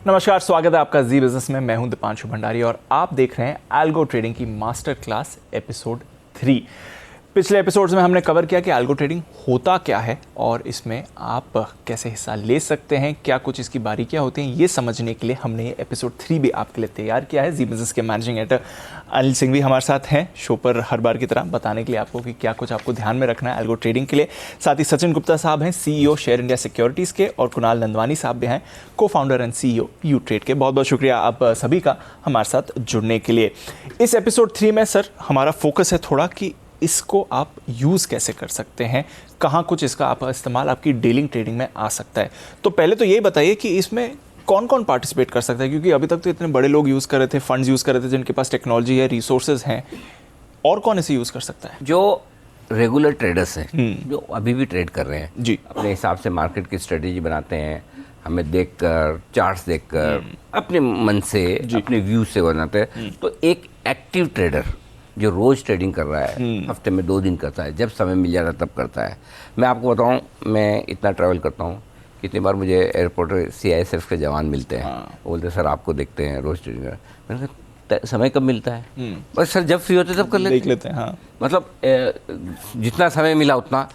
नमस्कार, स्वागत है आपका जी बिजनेस में। मैं हूं दीपांशु भंडारी और आप देख रहे हैं एल्गो ट्रेडिंग की मास्टर क्लास एपिसोड 3। पिछले एपिसोड्स में हमने कवर किया कि एल्गो ट्रेडिंग होता क्या है और इसमें आप कैसे हिस्सा ले सकते हैं, क्या कुछ इसकी बारीकियां होती हैं। ये समझने के लिए हमने ये एपिसोड 3 भी आपके लिए तैयार किया है। जी बिजनेस के मैनेजिंग एडिटर अनिल सिंह भी हमारे साथ हैं शो पर हर बार की तरह बताने के लिए आपको कि क्या कुछ आपको ध्यान में रखना है एल्गो ट्रेडिंग के लिए। साथ ही सचिन गुप्ता साहब हैं CEO शेयर इंडिया सिक्योरिटीज़ के और कुणाल नंदवानी साहब भी हैं cofounder and CEO U trade के। बहुत बहुत शुक्रिया आप सभी का हमारे साथ जुड़ने के लिए। इस एपिसोड 3 में सर हमारा फोकस है थोड़ा कि इसको आप यूज़ कैसे कर सकते हैं, कहाँ कुछ इसका आप इस्तेमाल आपकी डीलिंग ट्रेडिंग में आ सकता है। तो पहले तो ये बताइए कि इसमें कौन कौन पार्टिसिपेट कर सकता है, क्योंकि अभी तक तो इतने बड़े लोग यूज़ कर रहे थे, फंड्स यूज़ कर रहे थे जिनके पास टेक्नोलॉजी है, रिसोर्सेज हैं, और कौन इसे यूज़ कर सकता है? जो रेगुलर ट्रेडर्स हैं जो अभी भी ट्रेड कर रहे हैं जी, अपने हिसाब से मार्केट की स्ट्रेटेजी बनाते हैं, हमें देखकर चार्ट्स देखकर अपने मन से अपने व्यू से बनाते हैं। तो एक एक्टिव ट्रेडर जो रोज़ ट्रेडिंग कर रहा है, हफ्ते में 2 दिन करता है, जब समय मिल जाता है तब करता है। मैं आपको बताऊं, मैं इतना ट्रैवल करता हूं, कितनी बार मुझे एयरपोर्ट पर CISF के जवान मिलते हैं। वो बोलते हैं सर आपको देखते हैं रोज़ ट्रेडिंग कर। मैंने कहा समय कब मिलता है? बस सर जब फ्री होते तब कर देख लेते हैं। हाँ, मतलब जितना समय मिला उतना।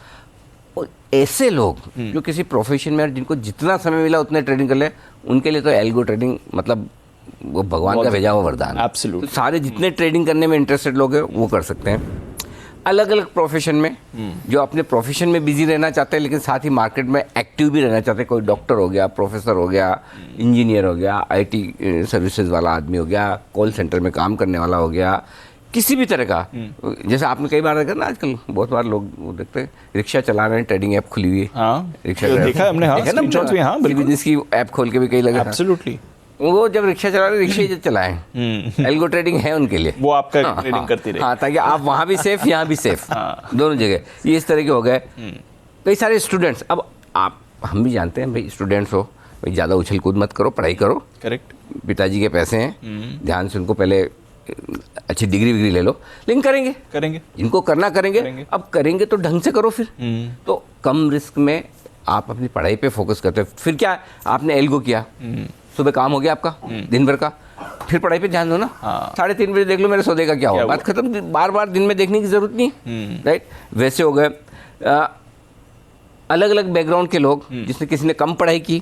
और ऐसे लोग जो किसी प्रोफेशन में जिनको जितना समय मिला उतने ट्रेडिंग कर ले, उनके लिए तो एल्गो ट्रेडिंग मतलब वो भगवान का भेजा हुआ वरदान है। एब्सोल्युटली। तो सारे जितने ट्रेडिंग करने में इंटरेस्टेड लोग हैं वो कर सकते हैं। अलग अलग प्रोफेशन में जो अपने प्रोफेशन में बिजी रहना चाहते हैं लेकिन साथ ही मार्केट में एक्टिव भी रहना चाहते हैं, कोई डॉक्टर हो गया, प्रोफेसर हो गया, इंजीनियर हो गया, IT सर्विसेज वाला आदमी हो गया, कॉल सेंटर में काम करने वाला हो गया, किसी भी तरह का। जैसे आपने कई बार देखा ना, आजकल बहुत बार लोग वो देखते हैं रिक्शा चला रहे हैं, ट्रेडिंग ऐप खुली हुई है। हाँ, रिक्शा देखा हमने। हाँ, स्क्रीनशॉट्स भी। हाँ, बिल्कुल। बिजनेस की ऐप खोल के भी कई लगे। एब्सोल्युटली। वो जब रिक्शा चला रहे, रिक्शे जब चलाएं, एल्गो ट्रेडिंग है उनके लिए। वो आपका ट्रेडिंग करती रहे। हाँ, ताकि आप वहाँ भी सेफ, यहाँ भी सेफ, दोनों जगह। ये इस तरह के हो गए। कई सारे स्टूडेंट्स, अब आप हम भी जानते हैं भाई, स्टूडेंट्स हो भाई, ज़्यादा उछल कूद मत करो, पढ़ाई करो। करेक्ट। पिताजी के पैसे हैं, ध्यान से उनको पहले अच्छी डिग्री ले लो, लेकिन करेंगे इनको करना करेंगे। अब करेंगे तो ढंग से करो फिर। तो कम रिस्क में आप अपनी पढ़ाई पे फोकस करते हो। फिर क्या, आपने एल्गो किया, सुबह काम हो गया आपका दिन भर का, फिर पढ़ाई पे ध्यान दो ना। 3:30 बजे देख लो मेरे सौदे का क्या हुआ, बात खत्म। बार बार दिन में देखने की जरूरत नहीं। राइट, वैसे हो गए। अलग अलग बैकग्राउंड के लोग, जिसने किसी ने कम पढ़ाई की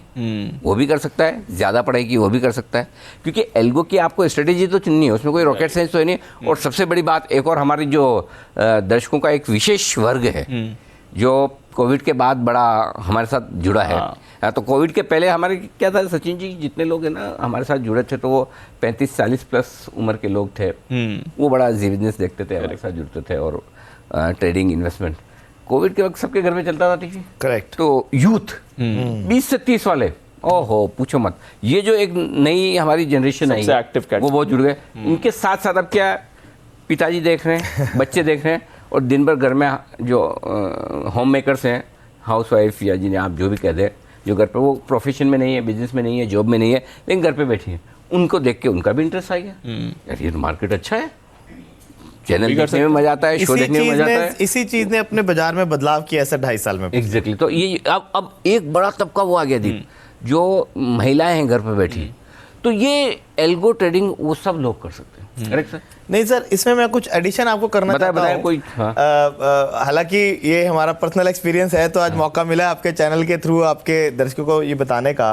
वो भी कर सकता है, ज़्यादा पढ़ाई की वो भी कर सकता है, क्योंकि एल्गो की आपको स्ट्रेटेजी तो चुननी है, उसमें कोई रॉकेट साइंस तो है नहीं। और सबसे बड़ी बात, एक और हमारी जो दर्शकों का एक विशेष वर्ग है जो कोविड के बाद बड़ा हमारे साथ जुड़ा है। तो कोविड के पहले हमारे क्या था सचिन जी, जितने लोग हैं ना हमारे साथ जुड़े थे, तो वो 35-40 प्लस उम्र के लोग थे। वो बड़ा बिजनेस देखते थे, हमारे साथ जुड़ते थे और ट्रेडिंग इन्वेस्टमेंट। कोविड के वक्त सबके घर में चलता था टीवी। करेक्ट। तो यूथ 20 से 30 वाले, ओहो पूछो मत, ये जो एक नई हमारी जनरेशन आई वो बहुत जुड़ गए। उनके साथ साथ अब क्या, पिताजी देख रहे हैं, बच्चे देख रहे हैं, और दिन भर घर में जो होम मेकर्स हैं, हाउस वाइफ या जिन्हें आप जो भी कहते हैं, जो घर पे वो प्रोफेशन में नहीं है, बिजनेस में नहीं है, जॉब में नहीं है, लेकिन घर पे बैठी हैं, उनको देख के उनका भी इंटरेस्ट आ गया। यार ये तो मार्केट अच्छा है, चैनल देखने में मजा आता है, शो देखने में मजा आता है। इसी चीज ने अपने बाजार में बदलाव किया सर 2.5 साल में। एग्जैक्टली। तो ये अब एक बड़ा तबका वो आ गया दीप, जो महिलाएं हैं घर पे बैठी, तो ये एल्गो ट्रेडिंग वो सब लोग कर सकते हैं। Correct sir? नहीं सर, इसमें मैं कुछ एडिशन आपको करना चाहता हूं। कोई हालांकि ये हमारा पर्सनल एक्सपीरियंस है, तो आज मौका मिला आपके चैनल के थ्रू आपके दर्शकों को ये बताने का।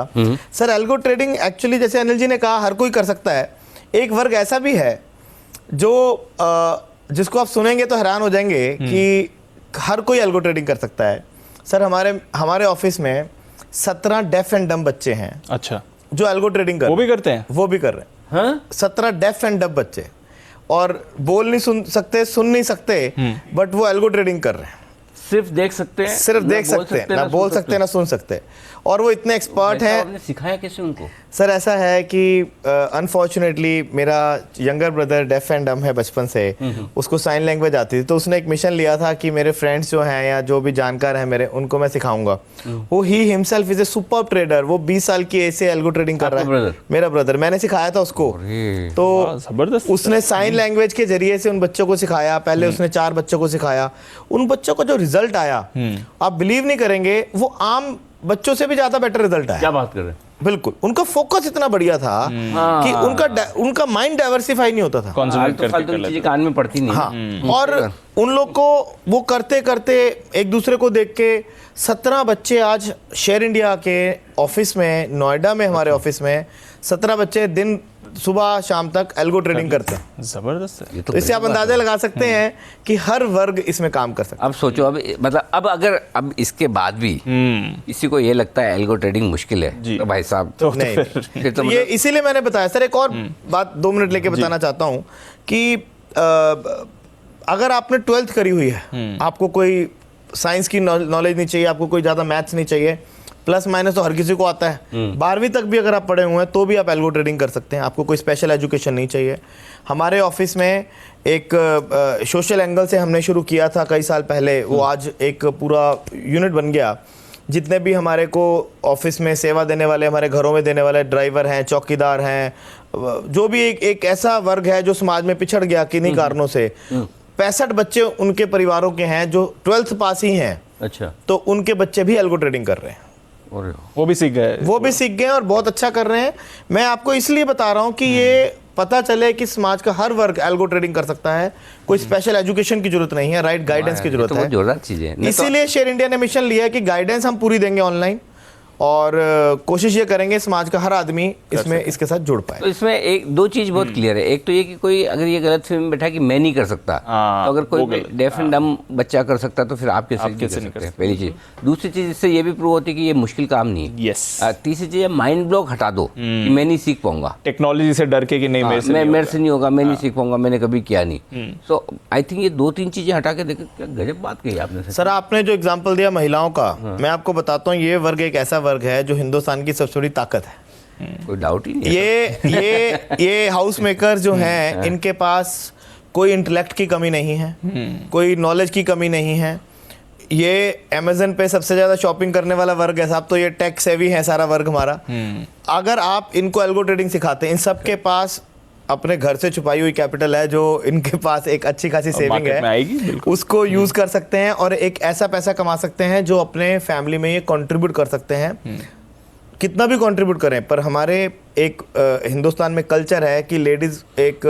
सर एल्गो ट्रेडिंग एक्चुअली जैसे अनिल जी ने कहा, हर कोई कर सकता है। एक वर्ग ऐसा भी है जो जिसको आप सुनेंगे तो हैरान हो जाएंगे कि हर कोई एल्गो ट्रेडिंग कर सकता है। सर हमारे ऑफिस में 17 डेफ एंड डम्ब बच्चे हैं। अच्छा, जो एल्गो ट्रेडिंग कर वो भी करते हैं? वो भी कर रहे हैं। हाँ? 17 डेफ एंड डम्ब बच्चे, और बोल नहीं सुन नहीं सकते, बट वो एल्गो ट्रेडिंग कर रहे हैं। सिर्फ देख सकते हैं, सिर्फ देख सकते हैं, ना बोल सकते हैं ना सुन सकते, और वो इतने एक्सपर्ट हैं। आपने सिखाया कैसे उनको? सर ऐसा है कि अनफॉर्चुनेटली मेरा यंगर ब्रदर डेफ एंड डम है बचपन से, उसको साइन लैंग्वेज आती थी, तो उसने एक मिशन लिया था कि मेरे फ्रेंड्स जो हैं या जो भी जानकार हैं मेरे, उनको मैं सिखाऊंगा। वो he himself is a super trader. वो 20 साल की ऐसे एल्गो ट्रेडिंग कर रहा है। मेरा ब्रदर, मैंने सिखाया था उसको। तो जबरदस्त। उसने साइन लैंग्वेज के जरिए से उन बच्चों को सिखाया। पहले उसने 4 बच्चों को सिखाया। उन बच्चों का जो रिजल्ट आया, आप बिलीव नहीं करेंगे, वो आम बच्चों से भी ज्यादा बेटर रिजल्ट आया। क्या बात कर रहे हैं? बिल्कुल, उनका फोकस इतना बढ़िया था कि उनका माइंड डाइवर्सिफाई नहीं होता था। कॉन्सेंट्रेट करके कर चीजें लेते कान में पड़ती नहीं। हाँ, और उन लोग को वो करते करते एक दूसरे को देख के 17 बच्चे आज शेयर इंडिया के ऑफिस में, नोएडा में हमारे ऑफिस में 17 बच्चे दिन सुबह शाम तक एल्गो ट्रेडिंग करते हैं। जबरदस्त है। तो इससे आप अंदाजा लगा सकते हैं कि हर वर्ग इसमें काम कर सकता है। अब सोचो, अब मतलब अब इसके बाद भी किसी को ये लगता है एल्गो ट्रेडिंग मुश्किल है, तो भाई साहब नहीं, फिर तो ये इसीलिए मैंने बताया सर। एक और बात 2 मिनट लेके बताना चाहता हूँ कि अगर आपने 12th करी हुई है, आपको कोई साइंस की नॉलेज नहीं चाहिए, आपको कोई ज़्यादा मैथ्स नहीं चाहिए, प्लस माइनस तो हर किसी को आता है, 12वीं तक भी अगर आप पढ़े हुए हैं तो भी आप एल्गो ट्रेडिंग कर सकते हैं, आपको कोई स्पेशल एजुकेशन नहीं चाहिए। हमारे ऑफिस में एक सोशल एंगल से हमने शुरू किया था कई साल पहले, वो आज एक पूरा यूनिट बन गया। जितने भी हमारे को ऑफिस में सेवा देने वाले, हमारे घरों में देने वाले ड्राइवर हैं, चौकीदार हैं, जो भी एक ऐसा वर्ग है जो समाज में पिछड़ गया किन्हीं कारणों से, 65 बच्चे उनके परिवारों के हैं जो 12th पास ही हैं। अच्छा, तो उनके बच्चे भी एल्गो ट्रेडिंग कर रहे हैं, और वो भी सीख गए और बहुत अच्छा कर रहे हैं। मैं आपको इसलिए बता रहा हूं कि ये पता चले कि समाज का हर वर्ग एल्गो ट्रेडिंग कर सकता है, कोई स्पेशल एजुकेशन की जरूरत नहीं है, राइट गाइडेंस की जरूरत है। जोरदार चीज है। इसीलिए शेयर इंडिया ने मिशन लिया है कि गाइडेंस हम पूरी देंगे ऑनलाइन, और कोशिश ये करेंगे समाज का हर आदमी इसमें इसके साथ जुड़ पाए। तो इसमें एक दो चीज बहुत क्लियर है। एक तो ये कि कोई अगर ये गलत फहमी में बैठा कि मैं नहीं कर सकता, तो अगर कोई डेफ एंड डम बच्चा कर सकता तो फिर आप कैसे नहीं कर सकते, पहली चीज। दूसरी चीज इससे ये भी प्रूव होती है कि ये मुश्किल काम नहीं है। यस। तीसरी चीज है माइंड ब्लॉक हटा दो कि मैं नहीं सीख पाऊंगा, टेक्नोलॉजी से डर के कि नहीं मेरे से नहीं होगा, मैं नहीं सीख पाऊंगा, मैंने कभी किया नहीं। सो आई थिंक ये 2-3 चीजें हटा के देखो, क्या गजब बात कही आपने सर। आपने जो एग्जाम्पल दिया महिलाओं का, मैं आपको बताता हूँ, ये वर्ग एक ऐसा वर्ग है जो हिंदुस्तान की सबसे बड़ी ताकत है, कोई डाउट ही नहीं। ये हाउस मेकर जो हैं, इनके पास कोई इंटेलेक्ट की कमी नहीं है, कोई नॉलेज की कमी नहीं है। ये अमेज़न पे सबसे ज्यादा शॉपिंग करने वाला वर्ग है साहब, तो ये टेक सेवी है सारा वर्ग हमारा। अगर आप इनको एल्गो ट्रेडिंग सिखाते हैं, इन सब के पास अपने घर से छुपाई हुई कैपिटल है, जो इनके पास एक अच्छी खासी सेविंग है, उसको यूज कर सकते हैं और एक ऐसा पैसा कमा सकते हैं जो अपने फैमिली में ये कंट्रीब्यूट कर सकते हैं। कितना भी कंट्रीब्यूट करें, पर हमारे एक हिंदुस्तान में कल्चर है कि लेडीज एक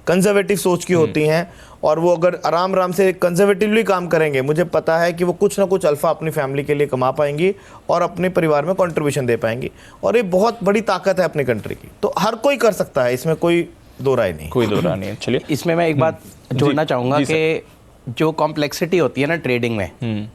कंजर्वेटिव सोच की होती हैं, और वो अगर आराम से कंजर्वेटिवली काम करेंगे, मुझे पता है कि वो कुछ ना कुछ अल्फा अपनी फैमिली के लिए कमा पाएंगी और अपने परिवार में कंट्रीब्यूशन दे पाएंगी, और ये बहुत बड़ी ताकत है अपनी कंट्री की। तो हर कोई कर सकता है, इसमें कोई दो राय नहीं। चलिए, इसमें मैं एक बात जोड़ना चाहूँगा कि जो कॉम्प्लेक्सिटी होती है ना ट्रेडिंग में,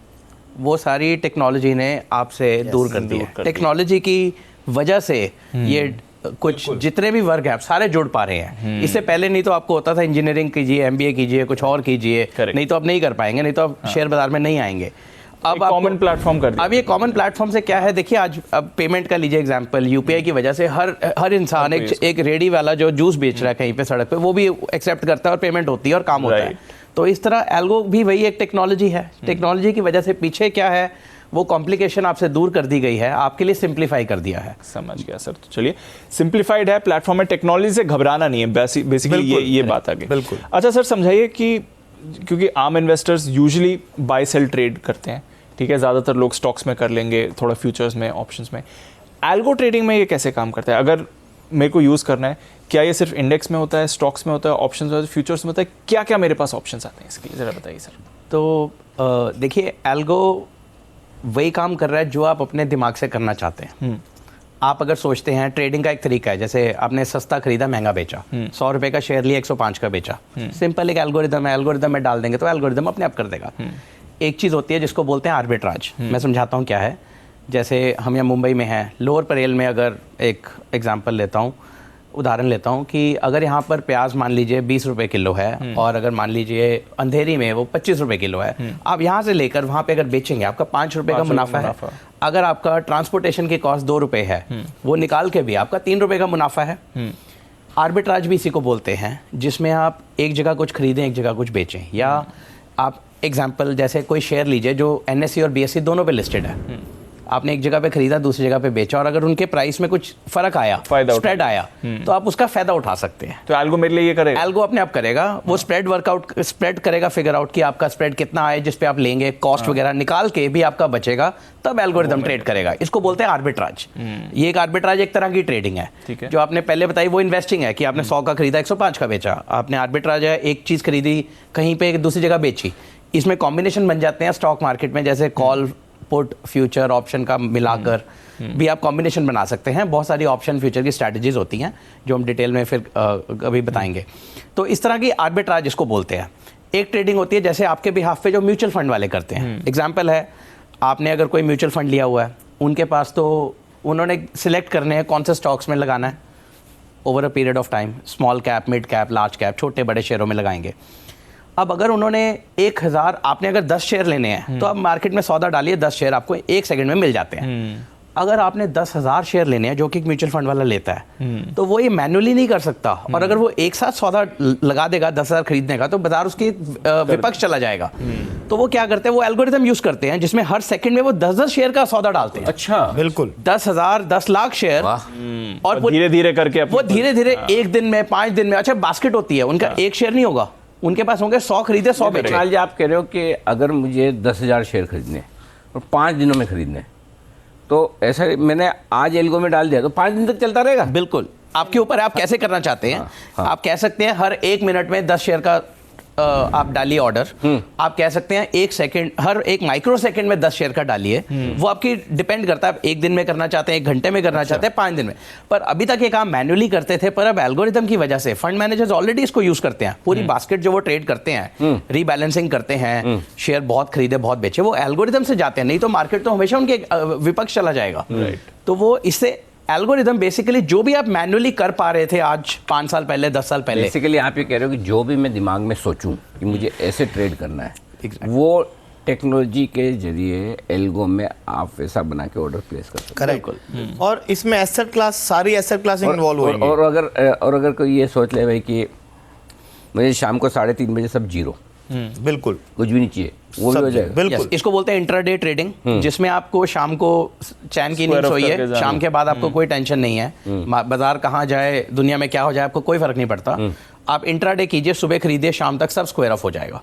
वो सारी टेक्नोलॉजी ने आपसे दूर कर दी है। टेक्नोलॉजी की वजह से ये कुछ जितने भी वर्ग हैं आप सारे जुड़ पा रहे हैं। इससे पहले नहीं तो आपको होता था इंजीनियरिंग कीजिए, MBA कीजिए, कुछ और कीजिए, नहीं तो आप नहीं कर पाएंगे, नहीं तो आप शेयर बाजार में नहीं आएंगे। अब कॉमन प्लेटफॉर्म कर दिया। अब ये कॉमन प्लेटफॉर्म से क्या है, देखिए आज अब पेमेंट का लीजिए एग्जांपल, UPI की वजह से हर इंसान, एक रेडी वाला जो जूस बेच रहा है कहीं पे सड़क पे, वो भी एक्सेप्ट करता है और पेमेंट होती है और काम होता है। तो इस तरह एल्गो भी वही एक टेक्नोलॉजी है। टेक्नोलॉजी की वजह से पीछे क्या है, वो कॉम्प्लिकेशन आपसे दूर कर दी गई है, आपके लिए सिंप्लीफाई कर दिया है। समझ गया सर। तो चलिए, सिंप्लीफाइड है प्लेटफॉर्म में, टेक्नोलॉजी से घबराना नहीं है, बेसिकली ये बात आ गई। बिल्कुल। अच्छा सर, समझाइए कि क्योंकि आम investors usually buy sell trade करते हैं, ठीक है, ज़्यादातर लोग स्टॉक्स में कर लेंगे, थोड़ा फ्यूचर्स में, ऑप्शंस में। एल्गो ट्रेडिंग में ये कैसे काम करता है? अगर मेरे को यूज़ करना है, क्या ये सिर्फ इंडेक्स में होता है, स्टॉक्स में होता है, ऑप्शंस में होता है, फ्यूचर्स में होता है? क्या क्या मेरे पास ऑप्शंस आते हैं इसके लिए, ज़रा बताइए सर। तो देखिए, एल्गो वही काम कर रहा है जो आप अपने दिमाग से करना चाहते हैं। आप अगर सोचते हैं, ट्रेडिंग का एक तरीका है, जैसे आपने सस्ता खरीदा महंगा बेचा, 100 रुपये का शेयर लिया 105 का बेचा, सिंपल एक एल्गोरिदम है, एल्गोरिदम में डाल देंगे तो एल्गोरिदम अपने आप कर देगा। एक चीज़ होती है जिसको बोलते हैं आर्बिट्राज। मैं समझाता हूँ क्या है। जैसे हम यहाँ मुंबई में हैं, लोअर परेल में अगर एक एग्जांपल लेता हूँ, उदाहरण लेता हूँ कि अगर यहाँ पर प्याज मान लीजिए 20 रुपये किलो है, और अगर मान लीजिए अंधेरी में वो 25 रुपये किलो है, आप यहाँ से लेकर वहाँ पे अगर बेचेंगे, आपका 5 रुपये का मुनाफा है। अगर आपका ट्रांसपोर्टेशन की कॉस्ट 2 रुपये है, वो निकाल के भी आपका 3 रुपये का मुनाफा है। आर्बिट्राज भी इसी को बोलते हैं, जिसमें आप एक जगह कुछ खरीदें, एक जगह कुछ बेचें। या आप एग्जाम्पल जैसे कोई शेयर लीजिए जो NSE और BSE दोनों पे लिस्टेड है, आपने एक जगह पे खरीदा, दूसरी जगह पे बेचा, और अगर उनके प्राइस में कुछ फर्क आया, स्प्रेड आया, तो आप उसका फायदा उठा सकते हैं। तो एल्गो मेरे लिए ये करेगा? एल्गो अपने आप करेगा, वो स्प्रेड करेगा, फिगर आउट कि आपका स्प्रेड कितना आए, जिस पे आप लेंगे, कॉस्ट वगैरह निकाल के भी आपका बचेगा, तब एल्गोरिथम ट्रेड करेगा। इसको बोलते हैं आर्बिट्राज। ये एक आर्बिट्राज एक तरह की ट्रेडिंग है। जो आपने पहले बताई वो इन्वेस्टिंग है कि आपने 100 का खरीदा, 105 का बेचा। आपने आर्बिट्राज है, एक चीज खरीदी कहीं पे दूसरी जगह बेची। इसमें कॉम्बिनेशन बन जाते हैं स्टॉक मार्केट में, जैसे कॉल, पुट, फ्यूचर, ऑप्शन का मिलाकर भी आप कॉम्बिनेशन बना सकते हैं। बहुत सारी ऑप्शन फ्यूचर की स्ट्रैटेजीज होती हैं जो हम डिटेल में फिर अभी बताएंगे। तो इस तरह की आर्बिट्राज इसको बोलते हैं। एक ट्रेडिंग होती है जैसे आपके बिहाफ पे जो म्यूचुअल फंड वाले करते हैं। एग्जाम्पल है, आपने अगर कोई म्यूचुअल फंड लिया हुआ है, उनके पास तो उन्होंने सिलेक्ट करने हैं कौन से स्टॉक्स में लगाना है over a period of time, small cap, mid cap, large cap, छोटे बड़े शेयरों में लगाएंगे। अब अगर उन्होंने 1000, आपने अगर 10 शेयर लेने हैं तो आप मार्केट में सौदा डालिए, 10 शेयर आपको 1 सेकंड में मिल जाते हैं। अगर आपने 10,000 शेयर लेने हैं जो कि एक म्यूचुअल फंड वाला लेता है, तो वो ये मैन्युअली नहीं कर सकता। और अगर वो एक साथ सौदा लगा देगा 10,000 खरीदने का, तो बाजार उसकी विपक्ष चला जाएगा। तो वो क्या करते हैं, वो एल्गोरिथम यूज करते हैं जिसमें हर सेकंड में वो 10-10 शेयर का सौदा डालते हैं। अच्छा, बिल्कुल 10,000, 10 लाख शेयर, और धीरे धीरे करके वो धीरे धीरे 1 दिन में, 5 दिन में, अच्छा बास्केट होती है, उनका एक शेयर नहीं होगा, उनके पास होंगे 100 खरीदे, 100 बेचे। मान लीजिए आप कह रहे हो कि अगर मुझे 10,000 शेयर खरीदने और 5 दिनों में खरीदने, तो ऐसा मैंने आज एल्गो में डाल दिया तो 5 दिन तक चलता रहेगा? बिल्कुल, आपके ऊपर है आप कैसे करना चाहते हैं। आप कह सकते हैं हर 1 मिनट में 10 शेयर का आप डालिए ऑर्डर। आप कह सकते हैं 1 सेकंड, हर 1 माइक्रो सेकंड में 10 शेयर का डालिए। वो आपकी डिपेंड करता है, आप 1 दिन में करना चाहते हैं, 1 घंटे में करना चाहते हैं, 5 दिन में। पर अभी तक ये काम मैन्युअली करते थे, पर अब एल्गोरिथम की वजह से फंड मैनेजर्स ऑलरेडी इसको यूज करते हैं। पूरी बास्केट जो वो ट्रेड करते हैं, रीबैलेंसिंग करते हैं, शेयर बहुत खरीदे बहुत बेचे, वो एल्गोरिथम से जाते हैं। नहीं तो मार्केट तो हमेशा उनके विपक्ष चला जाएगा। तो वो इससे एल्गोरिथम बेसिकली जो भी आप मैन्युअली कर पा रहे थे आज 5 साल पहले, 10 साल पहले, बेसिकली आप ये कह रहे हो कि जो भी मैं दिमाग में सोचूं कि मुझे ऐसे ट्रेड करना है, वो टेक्नोलॉजी के जरिए एल्गो में आप वैसा बना के ऑर्डर प्लेस कर सकते हैं। करेक्ट। और इसमें एसेट क्लास, सारी एसेट क्लास इन्वॉल्व होंगी। और अगर कोई ये सोच ले भाई कि मुझे शाम को 3:30 बजे सब जीरो, बिल्कुल कुछ भी नहीं चाहिए, वो भी हो जाएगा। बिल्कुल। इसको बोलते हैं इंट्राडे ट्रेडिंग, जिसमें आपको शाम को चैन की नींद सोइए, शाम के बाद आपको कोई टेंशन नहीं है, बाजार कहाँ जाए, दुनिया में क्या हो जाए, आपको कोई फर्क नहीं पड़ता। आप इंट्राडे कीजिए, सुबह खरीदिए, शाम तक सब स्क्वायर ऑफ हो जाएगा।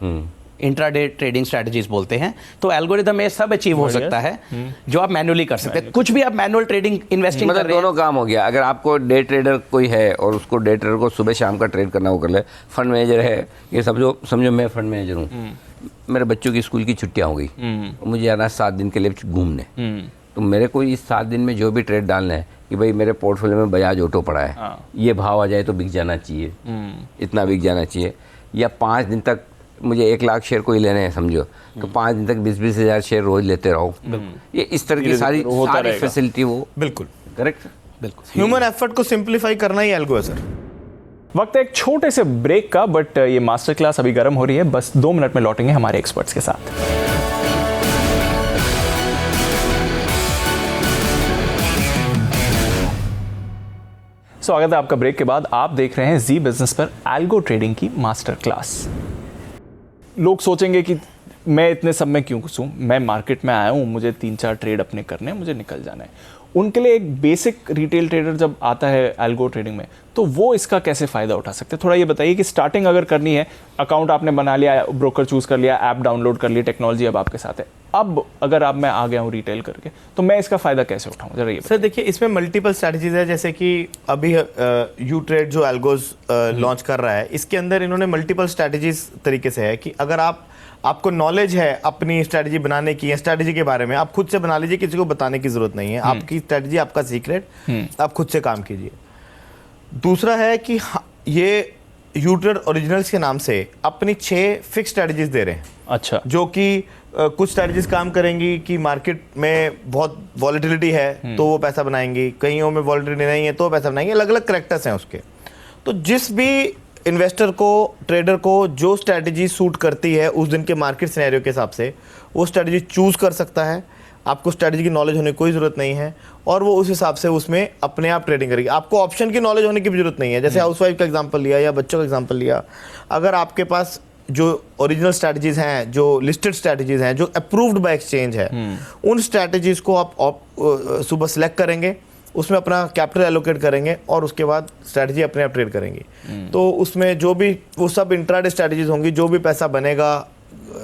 इंट्राडे ट्रेडिंग स्ट्रेटजीज बोलते हैं। तो एल्गोरिथम में सब अचीव हो सकता है जो आप मैन्युअली कर सकते हैं। कुछ भी आप मैनुअल ट्रेडिंग, इन्वेस्टिंग मतलब दोनों काम हो गया। अगर आपको डे ट्रेडर कोई है और उसको डे ट्रेडर को सुबह शाम का ट्रेड करना, वो कर ले। फंड मैनेजर है, ये समझो मैं फंड मैनेजर हूँ, मेरे बच्चों की स्कूल की छुट्टियां हो गई, मुझे आना 7 दिन के लिए घूमने, तो मेरे को इस 7 दिन में जो भी ट्रेड डालना है कि भाई मेरे पोर्टफोलियो में बजाज ऑटो पड़ा है, ये भाव आ जाए तो बिक जाना चाहिए, इतना बिक जाना चाहिए, या 5 दिन तक मुझे 1 लाख शेयर कोई लेने हैं समझो, तो 5 दिन तक 20-20 हज़ार शेयर रोज लेते रहो। ये इस तरह की सारी फैसिलिटी वो बिल्कुल करेक्ट। बिल्कुल ह्यूमन एफर्ट को सिंप्लीफाई करना ही एल्गो है सर। वक्त है एक छोटे से ब्रेक का, बट ये मास्टर क्लास अभी गर्म हो रही है। बस 2 मिनट में लौटेंगे हमारे एक्सपर्ट्स के साथ। स्वागत है आपका ब्रेक के बाद। आप देख रहे हैं जी बिजनेस पर एल्गो ट्रेडिंग की मास्टर क्लास। लोग सोचेंगे कि मैं इतने सब में क्यों घुसूं, मैं मार्केट में आया हूं, मुझे 3-4 ट्रेड अपने करने हैं, मुझे निकल जाना है। उनके लिए एक बेसिक रिटेल ट्रेडर जब आता है एल्गो ट्रेडिंग में, तो वो इसका कैसे फ़ायदा उठा सकते हैं? थोड़ा ये बताइए कि स्टार्टिंग अगर करनी है, अकाउंट आपने बना लिया, ब्रोकर चूज़ कर लिया, ऐप डाउनलोड कर ली, टेक्नोलॉजी अब आपके साथ है, अब अगर अब मैं आ गया हूँ रिटेल करके, तो मैं इसका फ़ायदा कैसे उठाऊँ? जरा ये सर देखिए, इसमें मल्टीपल स्ट्रैटेजीज है। जैसे कि अभी यू ट्रेड जो एल्गोज लॉन्च कर रहा है, इसके अंदर इन्होंने मल्टीपल स्ट्रैटेजीज तरीके से है कि अगर आपको नॉलेज है अपनी स्ट्रैटेजी बनाने की या स्ट्रैटेजी के बारे में, आप खुद से बना लीजिए, किसी को बताने की जरूरत नहीं है। आपकी स्ट्रैटेजी, आपका सीक्रेट, आप खुद से काम कीजिए। दूसरा है कि ये यूट्रेड ओरिजिनल्स के नाम से अपनी 6 फिक्स स्ट्रैटेजीज दे रहे हैं। अच्छा। जो कि कुछ स्ट्रैटेजीज काम करेंगी कि मार्केट में बहुत वॉलेटिलिटी है तो वो पैसा बनाएंगी, कईयों में वॉलेटिलिटी नहीं है तो पैसा बनाएंगे। अलग अलग करेक्टर्स हैं उसके। तो जिस भी इन्वेस्टर को, ट्रेडर को जो स्ट्रैटेजी सूट करती है उस दिन के मार्केट सिनेरियो के हिसाब से, वो स्ट्रैटेजी चूज कर सकता है। आपको स्ट्रैटेजी की नॉलेज होने की कोई ज़रूरत नहीं है, और वो उस हिसाब से उसमें अपने आप ट्रेडिंग करेगी। आपको ऑप्शन की नॉलेज होने की भी जरूरत नहीं है। जैसे हाउसवाइफ का एग्जांपल लिया या बच्चों का एग्जांपल लिया, अगर आपके पास जो ओरिजिनल स्ट्रैटेजीज हैं, जो लिस्टेड स्ट्रैटेजीज हैं, जो अप्रूव्ड बाय एक्सचेंज है, उन स्ट्रैटेजीज को आप सुबह सेलेक्ट करेंगे, उसमें अपना कैपिटल एलोकेट करेंगे और उसके बाद स्ट्रैटेजी अपने आप ट्रेड करेंगे। तो उसमें जो भी वो सब इंट्राडे स्ट्रैटेजीज होंगी, जो भी पैसा बनेगा,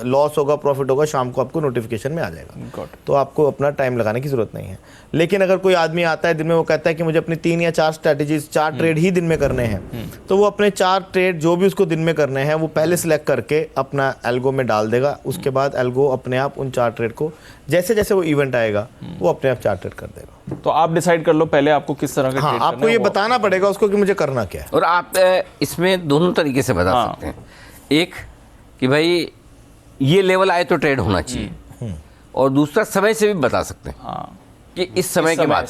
लॉस होगा, प्रॉफिट होगा, शाम को आपको नोटिफिकेशन में आ जाएगा। तो आपको अपना टाइम लगाने की जरूरत नहीं है। लेकिन अगर कोई आदमी आता है दिन में, वो कहता है कि मुझे अपनी 3 या 4 स्ट्रैटेजीज, 4 ट्रेड ही दिन में करने हैं, तो वो अपने 4 ट्रेड जो भी उसको दिन में करने हैं वो पहले सिलेक्ट करके अपना एल्गो में डाल देगा। उसके बाद एल्गो अपने आप उन 4 ट्रेड को, जैसे जैसे वो इवेंट आएगा, वो अपने आप 4 ट्रेड कर देगा। तो आप डिसाइड कर लो पहले आपको किस तरह का हाँ, आपको ये बताना पड़ेगा उसको कि मुझे करना क्या है। और आप इसमें दोनों तरीके से बता सकते हैं। एक कि भाई ये लेवल आए तो ट्रेड होना चाहिए, और दूसरा समय से भी बता सकते हैं कि इस समय के बाद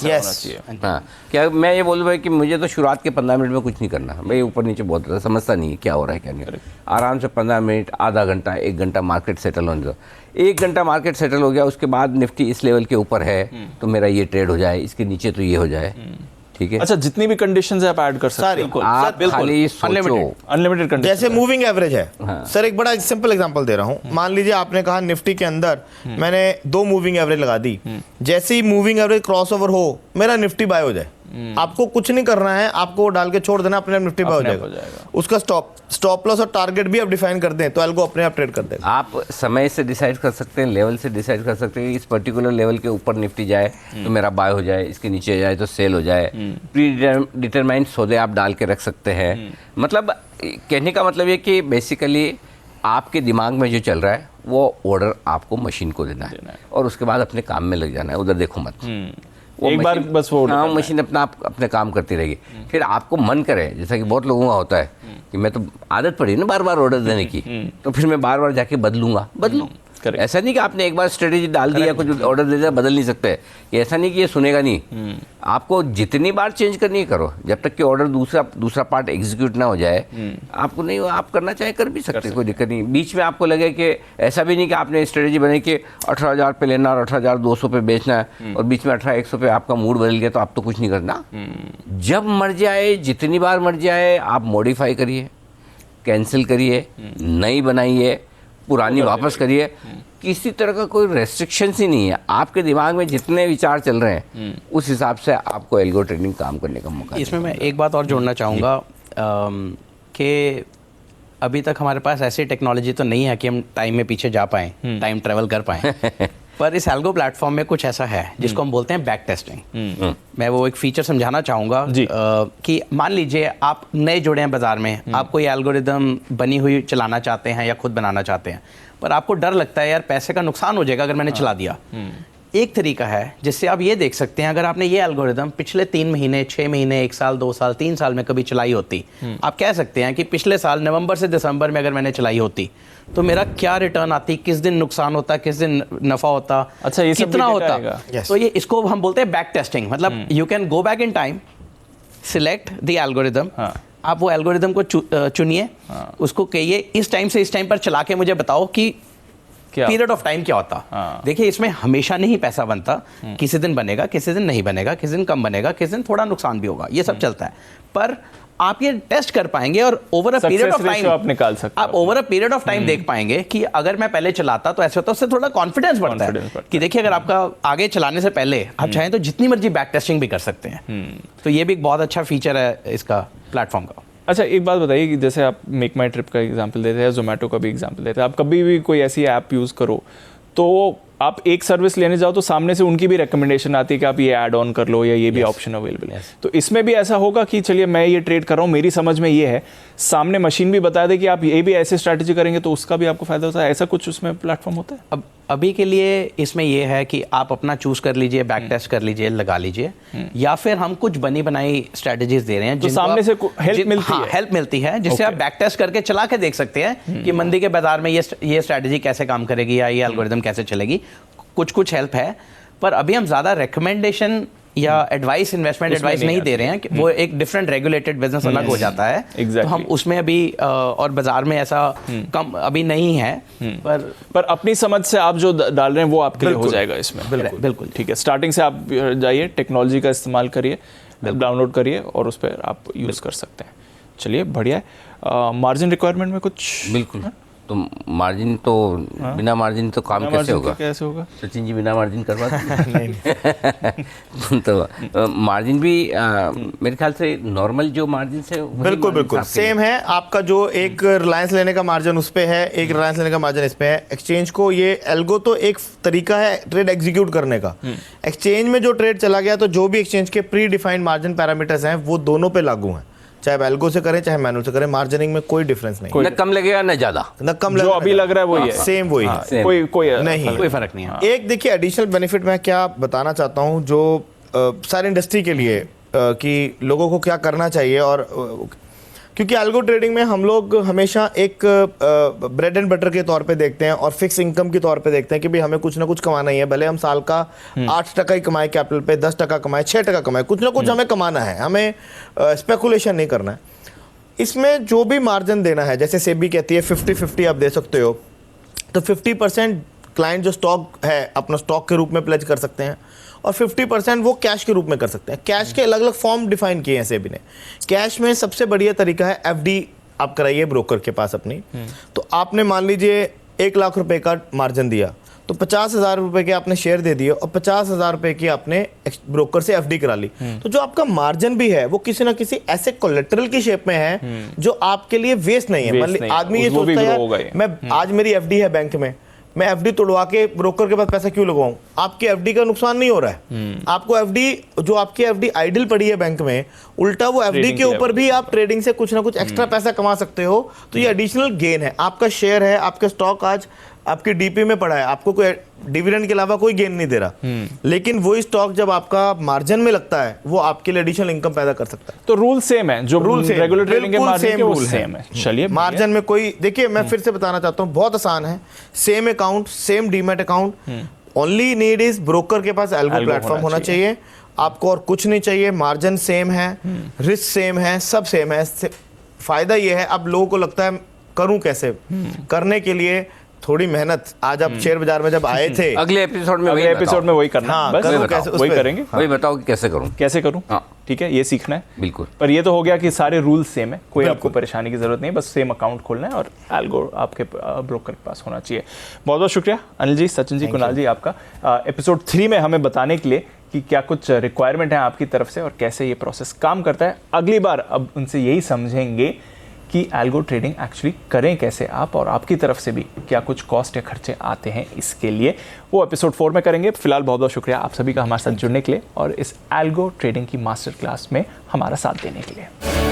हाँ, क्या मैं ये बोल रहा कि मुझे तो शुरुआत के 15 मिनट में कुछ नहीं करना, भाई ऊपर नीचे बहुत समझता नहीं है क्या हो रहा है क्या नहीं हो रहा है। आराम से 15 मिनट, आधा घंटा, 1 घंटा मार्केट सेटल होने दो। 1 घंटा मार्केट सेटल हो गया, उसके बाद निफ्टी इस लेवल के ऊपर है तो मेरा ये ट्रेड हो जाए, इसके नीचे तो ये हो जाए, ठीक है। अच्छा, जितनी भी कंडीशंस है आप ऐड कर सकते हैं। आप खाली सोचो, अनलिमिटेड कंडीशन। जैसे मूविंग एवरेज है सर, एक बड़ा सिंपल एग्जांपल दे रहा हूं। मान लीजिए आपने कहा निफ्टी के अंदर मैंने 2 मूविंग एवरेज लगा दी, जैसे ही मूविंग एवरेज क्रॉसओवर हो मेरा निफ्टी बाय हो जाए, आपको कुछ नहीं करना है, आपको वो डाल के छोड़ देना, अपने आप निफ्टी बाय हो जाएगा। उसका स्टॉप लॉस और टारगेट भी आप डिफाइन कर दें तो एल्गो अपने आप ट्रेड कर देगा। आप समय से डिसाइड कर सकते हैं, लेवल से डिसाइड कर सकते हैं, इस पर्टिकुलर लेवल के ऊपर निफ्टी जाए तो मेरा बाय हो जाए, इसके नीचे जाए तो सेल हो जाए। प्री डिटरमाइंड सौदे आप डाल के रख सकते हैं। मतलब कहने का मतलब ये कि बेसिकली आपके दिमाग में जो चल रहा है वो ऑर्डर आपको मशीन को देना है और उसके बाद अपने काम में लग जाना है, उधर देखो मत। एक बार बस वो मशीन अपने काम करती रहेगी। फिर आपको मन करे, जैसा कि बहुत लोगों का होता है कि मैं तो आदत पड़ी ना बार बार ऑर्डर देने की, तो फिर मैं बार बार जाके बदलूं। ऐसा नहीं कि आपने एक बार स्ट्रेटेजी डाल दिया, कुछ ऑर्डर दे दिया, बदल नहीं सकते। ऐसा नहीं कि ये सुनेगा नहीं। आपको जितनी बार चेंज करनी है करो, जब तक कि ऑर्डर दूसरा पार्ट एग्जीक्यूट ना हो जाए। आपको नहीं, आप करना चाहे कर भी सकते, कोई दिक्कत नहीं। बीच में आपको लगे कि ऐसा भी नहीं कि आपने स्ट्रेटेजी बनाई कि 18,000 पे लेना और 18,200 पे बेचना है, और बीच में 18,100 पे आपका मूड बदल गया तो आप तो कुछ नहीं करना। जब मर्जी आए, जितनी बार मर्जी आए, आप मॉडिफाई करिए, कैंसिल करिए, नई बनाइए, पुरानी वापस करिए। किसी तरह का कोई रेस्ट्रिक्शंस ही नहीं है। आपके दिमाग में जितने विचार चल रहे हैं उस हिसाब से आपको एल्गो ट्रेडिंग काम करने का मौका। इसमें मैं एक बात और जोड़ना चाहूँगा कि अभी तक हमारे पास ऐसी टेक्नोलॉजी तो नहीं है कि हम टाइम में पीछे जा पाएँ, टाइम ट्रेवल कर पाएँ। पर इस एल्गो प्लेटफॉर्म में कुछ ऐसा है जिसको हम बोलते हैं बैक टेस्टिंग। मैं वो एक फीचर समझाना चाहूँगा कि मान लीजिए आप नए जुड़े हैं बाजार में, आप कोई एल्गोरिदम बनी हुई चलाना चाहते हैं या खुद बनाना चाहते हैं, पर आपको डर लगता है यार पैसे का नुकसान हो जाएगा अगर मैंने चला दिया। एक तरीका है जिससे आप ये देख सकते हैं, अगर आपने ये एल्गोरिदम पिछले 3 महीने, 6 महीने, 1 साल, 2 साल, 3 साल में कभी चलाई होती, आप कह सकते हैं कि पिछले साल नवंबर से दिसंबर में अगर मैंने चलाई होती तो मेरा क्या रिटर्न आती, किस दिन नुकसान होता, किस दिन नफा होता, अच्छा, ये कितना होता। तो ये इसको हम बोलते हैं बैक टेस्टिंग। मतलब you can go back in time, select the algorithm, आप वो एल्गोरिदम को चुनिए, उसको कहिए इस टाइम से इस टाइम पर चला के मुझे बताओ कि पीरियड ऑफ टाइम क्या होता। देखिए इसमें हमेशा नहीं पैसा बनता, किसी दिन बनेगा, किसी दिन नहीं बनेगा, किसी दिन कम बनेगा, किसी दिन थोड़ा नुकसान भी होगा, ये सब चलता है। पर आप ये टेस्ट कर पाएंगे और over a period of time आप निकाल सकते हैं। आप over a period of time देख पाएंगे कि अगर मैं पहले चलाता तो ऐसे होता, उससे थोड़ा कॉन्फिडेंस बढ़ता है कि देखिए अगर आपका आगे चलाने से पहले आप चाहें तो जितनी मर्जी बैक टेस्टिंग भी कर सकते हैं। तो ये भी एक बहुत अच्छा फीचर है इसका प्लेटफॉर्म का। अच्छा, एक बात बताइए कि जैसे आप मेक माई ट्रिप का एग्जांपल देते हैं, जोमेटो का भी एग्जांपल देते हैं, आप कभी भी कोई ऐसी ऐप यूज़ करो तो आप एक सर्विस लेने जाओ तो सामने से उनकी भी रिकमेंडेशन आती है कि आप ये ऐड ऑन कर लो या ये भी ऑप्शन अवेलेबल है। तो इसमें भी ऐसा होगा कि चलिए मैं ये ट्रेड कर रहा हूँ, मेरी समझ में ये है, सामने मशीन भी बता दे कि आप ये भी ऐसे स्ट्रैटेजी करेंगे तो उसका भी आपको फायदा होता है, ऐसा कुछ उसमें प्लेटफॉर्म होता है? अब अभी के लिए इसमें यह है कि आप अपना चूज कर लीजिए, बैक टेस्ट कर लीजिए, लगा लीजिए, या फिर हम कुछ बनी बनाई स्ट्रेटजीज दे रहे हैं तो सामने से हेल्प मिलती है। हेल्प मिलती है जिससे आप बैक टेस्ट करके चला के देख सकते हैं कि मंदी के बाजार में ये स्ट्रेटजी कैसे काम करेगी या ये एल्गोरिदम कैसे चलेगी। कुछ हेल्प है, पर अभी हम ज्यादा रिकमेंडेशन या एडवाइस, इन्वेस्टमेंट एडवाइस नहीं दे रहे हैं कि वो एक डिफरेंट रेगुलेटेड बिजनेस अलग हो जाता है। तो हम उसमें अभी और बाजार में ऐसा कम अभी नहीं है, पर अपनी समझ से आप जो डाल रहे हैं वो आपके लिए हो जाएगा इसमें। बिल्कुल ठीक है। स्टार्टिंग से आप जाइए, टेक्नोलॉजी का इस्तेमाल करिए, डाउनलोड करिए और उस पर आप यूज़ कर सकते हैं। चलिए, बढ़िया है। मार्जिन रिक्वायरमेंट में कुछ? बिल्कुल तो मार्जिन तो बिना मार्जिन तो काम कैसे होगा? कैसे होगा? सचिन जी बिना मार्जिन करवा तो मार्जिन भी मेरे ख्याल से नॉर्मल जो मार्जिन से बिल्कुल बिल्कुल सेम है। आपका जो एक रिलायंस लेने का मार्जिन उस पे है, एक रिलायंस लेने का मार्जिन इस पे है। एक्सचेंज को ये एल्गो तो एक तरीका है ट्रेड एग्जीक्यूट करने का। एक्सचेंज में जो ट्रेड चला गया तो जो भी एक्सचेंज के प्री डिफाइंड मार्जिन पैरामीटर्स हैं वो दोनों पे लागू हैं, चाहे एल्गो से करें चाहे मैनुअल से करें। मार्जिनिंग में कोई डिफरेंस नहीं, न कम लगेगा न ज्यादा, न कम जो अभी लग रहा है वही है, सेम वही है, कोई नहीं, कोई फर्क नहीं है। एक देखिए एडिशनल बेनिफिट मैं क्या बताना चाहता हूँ जो सारी इंडस्ट्री के लिए कि लोगों को क्या करना चाहिए। और क्योंकि एल्गो ट्रेडिंग में हम लोग हमेशा एक ब्रेड एंड बटर के तौर पे देखते हैं और फिक्स इनकम के तौर पे देखते हैं कि भाई हमें कुछ ना कुछ कमाना ही है, भले हम साल का 8% ही कमाए कैपिटल पे, 10% कमाए, 6% कमाए, कुछ ना कुछ हमें कमाना है, हमें स्पेकुलेशन नहीं करना है। इसमें जो भी मार्जिन देना है, जैसे सेबी कहती है 50-50 आप दे सकते हो, तो 50% क्लाइंट जो स्टॉक है अपना स्टॉक के रूप में प्लेज कर सकते हैं और 50% वो कैश के रूप में कर सकते हैं। कैश के अलग अलग फॉर्म डिफाइन किए हैं सेबी ने। कैश में सबसे बढ़िया तरीका है एफडी आप कराइए ब्रोकर के पास अपनी। तो आपने मान लीजिए 1 लाख रुपए का मार्जिन दिया तो 50,000 रुपए के आपने शेयर दे दिए और 50,000 रुपए की आपने ब्रोकर से एफडी करा ली। तो जो आपका मार्जिन भी है वो किसी ना किसी ऐसे कोलेटरल की शेप में है जो आपके लिए वेस्ट नहीं है। मान लीजिए आदमी ये सोचता है मैं आज मेरी एफडी है बैंक में, मैं एफडी तोड़वा के ब्रोकर के पास पैसा क्यों लगवाऊं? आपकी एफडी का नुकसान नहीं हो रहा है। आपको एफडी जो आपकी एफडी आइडल पड़ी है बैंक में, उल्टा वो एफडी के ऊपर भी आप ट्रेडिंग से कुछ ना कुछ एक्स्ट्रा पैसा कमा सकते हो। तो ये एडिशनल गेन है। आपका शेयर है, आपका स्टॉक आज आपकी डीपी में पड़ा है, आपको कोई डिविडेंड के अलावा कोई गेन नहीं दे रहा, लेकिन वही स्टॉक जब आपका मार्जिन में लगता है वो आपके लिए एडिशनल इनकम पैदा कर सकता है। तो रूल सेम है, जो रूल रेगुलर ट्रेडिंग के मार्जिन के वो सेम है। चलिए मार्जिन में कोई देखिए मैं फिर से बताना चाहता हूँ, बहुत आसान है। Same account, same demat account, only need is broker के पास एल्गो प्लेटफॉर्म होना चाहिए। आपको और कुछ नहीं चाहिए। मार्जिन सेम है, रिस्क सेम है, सब सेम है। फायदा ये है, अब लोगों को लगता है करूं कैसे, करने के लिए थोड़ी मेहनत। आज आप शेयर बाजार में जब आए थे, अगले एपिसोड में वही करना, हाँ, बस वही करेंगे। वही बताओ कि कैसे करूं। ठीक है, ये सीखना है बिल्कुल। पर ये तो हो गया कि सारे रूल्स सेम है, कोई आपको परेशानी की जरूरत नहीं, बस सेम अकाउंट खोलना है और एल्गो आपके ब्रोकर के पास होना चाहिए। बहुत बहुत शुक्रिया अनिल जी, सचिन जी, कुणाल जी आपका एपिसोड 3 में हमें बताने के लिए कि क्या कुछ रिक्वायरमेंट है आपकी तरफ से और कैसे ये प्रोसेस काम करता है। अगली बार अब उनसे यही समझेंगे कि एल्गो ट्रेडिंग एक्चुअली करें कैसे आप, और आपकी तरफ से भी क्या कुछ कॉस्ट या खर्चे आते हैं इसके लिए, वो एपिसोड 4 में करेंगे। फिलहाल बहुत बहुत शुक्रिया आप सभी का हमारे साथ जुड़ने के लिए और इस एल्गो ट्रेडिंग की मास्टर क्लास में हमारा साथ देने के लिए।